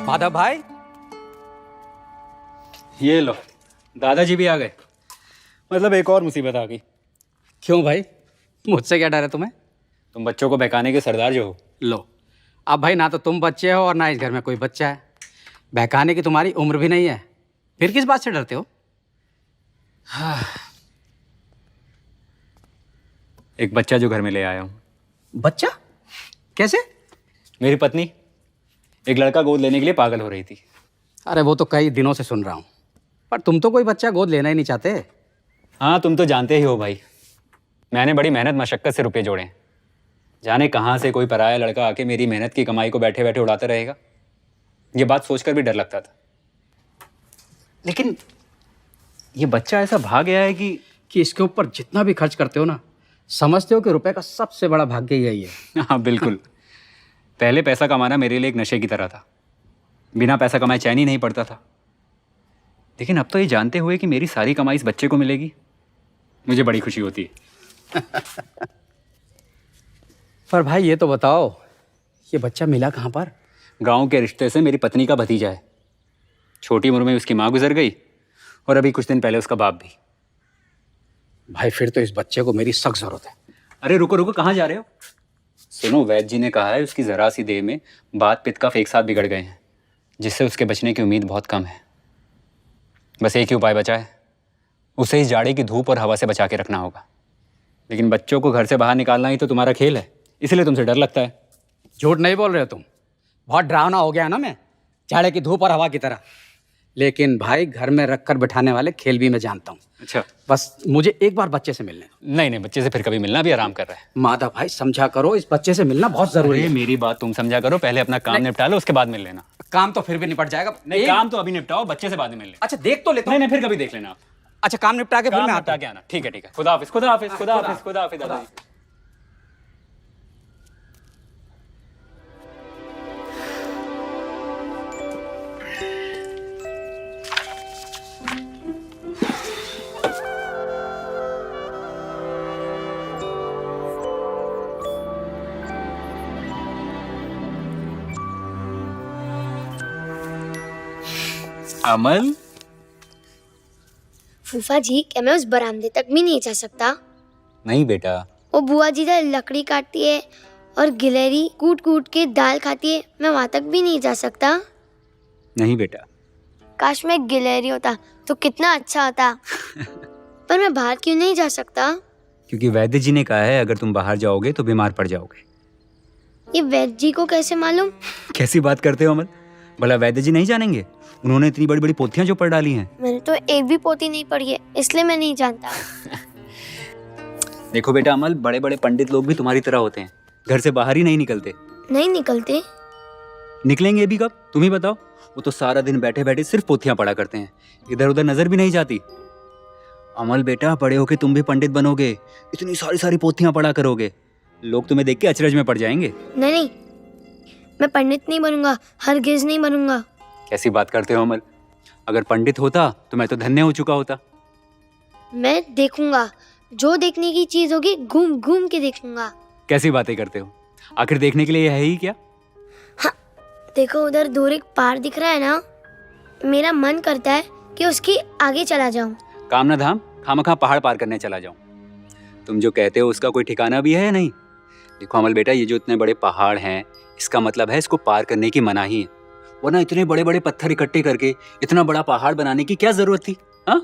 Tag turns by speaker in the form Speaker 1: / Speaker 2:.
Speaker 1: माधव भाई,
Speaker 2: ये लो, दादाजी भी आ गए। मतलब एक और मुसीबत आ गई।
Speaker 1: क्यों भाई, मुझसे क्या डर है तुम्हें?
Speaker 2: तुम बच्चों को बहकाने के सरदार जो हो।
Speaker 1: लो, अब भाई ना तो तुम बच्चे हो और ना इस घर में कोई बच्चा है। बहकाने की तुम्हारी उम्र भी नहीं है, फिर किस बात से डरते हो?
Speaker 2: एक बच्चा जो घर में ले आया हूँ।
Speaker 1: बच्चा? कैसे?
Speaker 2: मेरी पत्नी एक लड़का गोद लेने के लिए पागल हो रही थी।
Speaker 1: अरे वो तो कई दिनों से सुन रहा हूँ, पर तुम तो कोई बच्चा गोद लेना ही नहीं चाहते।
Speaker 2: हाँ, तुम तो जानते ही हो भाई, मैंने बड़ी मेहनत मशक्कत से रुपए जोड़े हैं। जाने कहाँ से कोई पराया लड़का आके मेरी मेहनत की कमाई को बैठे बैठे उड़ाता रहेगा, ये बात सोचकर भी डर लगता था। लेकिन ये बच्चा ऐसा भाग गया है कि
Speaker 1: इसके ऊपर जितना भी खर्च करते हो ना, समझते हो कि रुपए का सबसे बड़ा भाग्य यही है।
Speaker 2: हाँ बिल्कुल। पहले पैसा कमाना मेरे लिए एक नशे की तरह था, बिना पैसा कमाए चैन ही नहीं पड़ता था। लेकिन अब तो ये जानते हुए कि मेरी सारी कमाई इस बच्चे को मिलेगी, मुझे बड़ी खुशी होती है।
Speaker 1: पर भाई ये तो बताओ, ये बच्चा मिला कहाँ पर?
Speaker 2: गांव के रिश्ते से मेरी पत्नी का भतीजा है। छोटी उम्र में उसकी माँ गुजर गई और अभी कुछ दिन पहले उसका बाप भी।
Speaker 1: भाई फिर तो इस बच्चे को मेरी सख्त जरूरत है।
Speaker 2: अरे रुको रुको, कहाँ जा रहे हो? सुनो, वैद्य जी ने कहा है उसकी जरा सी देह में बात पित्त कफ एक साथ बिगड़ गए हैं, जिससे उसके बचने की उम्मीद बहुत कम है। बस एक ही उपाय बचा है, उसे इस जाड़े की धूप और हवा से बचा के रखना होगा। लेकिन बच्चों को घर से बाहर निकालना ही तो तुम्हारा खेल है, इसलिए तुमसे डर लगता है।
Speaker 1: झूठ नहीं बोल रहे हो तुम, बहुत डरावना हो गया ना मैं, जाड़े की धूप और हवा की तरह। लेकिन भाई घर में रख कर बिठाने वाले खेल भी मैं जानता हूँ।
Speaker 2: अच्छा,
Speaker 1: बस मुझे एक बार बच्चे से मिलने दो।
Speaker 2: नहीं नहीं, बच्चे से फिर कभी मिलना भी आराम कर रहा है।
Speaker 1: माधव भाई समझा करो, इस बच्चे से मिलना बहुत जरूरी
Speaker 2: अरे
Speaker 1: है।
Speaker 2: मेरी बात तुम समझा करो, पहले अपना काम निपटा लो, उसके बाद मिल लेना।
Speaker 1: काम तो फिर भी निपट जाएगा।
Speaker 2: नहीं, काम तो अभी निपटाओ, बच्चे से बाद में मिल लेना।
Speaker 1: अच्छा देख तो लेता
Speaker 2: नहीं
Speaker 1: हूँ।
Speaker 2: नहीं, फिर कभी देख लेना आप।
Speaker 1: अच्छा काम निपटा के फिर
Speaker 2: काम
Speaker 1: मैं
Speaker 2: निपटा
Speaker 1: आता
Speaker 2: के आना। ठीक है ठीक है, खुदा हाफिज खुदा हाफिज खुदा हाफिज खुदा हाफिज दादाजी। अमल,
Speaker 3: फूफा जी, क्या मैं उस बरामदे तक भी नहीं जा सकता?
Speaker 2: नहीं बेटा।
Speaker 3: वो बुआ जी इधर लकड़ी काटती है और गिलहरी कूट कूट के दाल खाती है, मैं वहाँ तक भी नहीं जा सकता?
Speaker 2: नहीं बेटा।
Speaker 3: काश मैं गिलहरी होता तो कितना अच्छा होता। पर मैं बाहर क्यों नहीं जा सकता?
Speaker 2: क्योंकि वैद्य जी ने कहा है अगर तुम बाहर जाओगे तो बीमार पड़ जाओगे।
Speaker 3: ये वैद्य जी को कैसे मालूम?
Speaker 2: कैसी बात करते हो अमल, भला वैद्य जी नहीं जानेंगे? उन्होंने इतनी बड़ी बड़ी पोथियां जो पढ़ डाली हैं।
Speaker 3: मैंने तो एक भी पोथी नहीं पढ़ी है, इसलिए मैं नहीं जानता।
Speaker 2: देखो बेटा अमल, बड़े बड़े पंडित लोग भी तुम्हारी तरह होते हैं, घर से बाहर ही नहीं निकलते।
Speaker 3: नहीं निकलते?
Speaker 2: निकलेंगे भी कब, तुम ही बताओ। वो तो सारा दिन बैठे बैठे सिर्फ पोथियां पढ़ा करते हैं, इधर उधर नजर भी नहीं जाती। अमल बेटा, बड़े होके तुम भी पंडित बनोगे, इतनी सारी सारी पोथियां पढ़ा करोगे, लोग तुम्हें देख के अचरज में पड़ जाएंगे।
Speaker 3: नहीं नहीं, मैं पंडित नहीं बनूंगा, हरगिज नहीं बनूंगा।
Speaker 2: कैसी बात करते हो अमल, अगर पंडित होता तो मैं तो धन्य हो चुका होता।
Speaker 3: मैं देखूंगा, जो देखने की चीज होगी घूम घूम के देखूंगा।
Speaker 2: कैसी बातें करते हो, आखिर देखने के लिए है ही क्या?
Speaker 3: हाँ, देखो उधर दूर एक पहाड़ दिख रहा है ना, मेरा मन करता है कि उसके आगे चला जाऊं।
Speaker 2: काम ना धाम, खामखा पहाड़ पार करने चला जाऊं। तुम जो कहते हो उसका कोई ठिकाना भी है या नहीं? देखो अमल बेटा, ये जो इतने बड़े पहाड़ हैं, इसका मतलब है इसको पार करने की मनाही है, वरना इतने बड़े बड़े पत्थर इकट्ठे करके इतना बड़ा पहाड़ बनाने की क्या जरूरत थी? हाँ,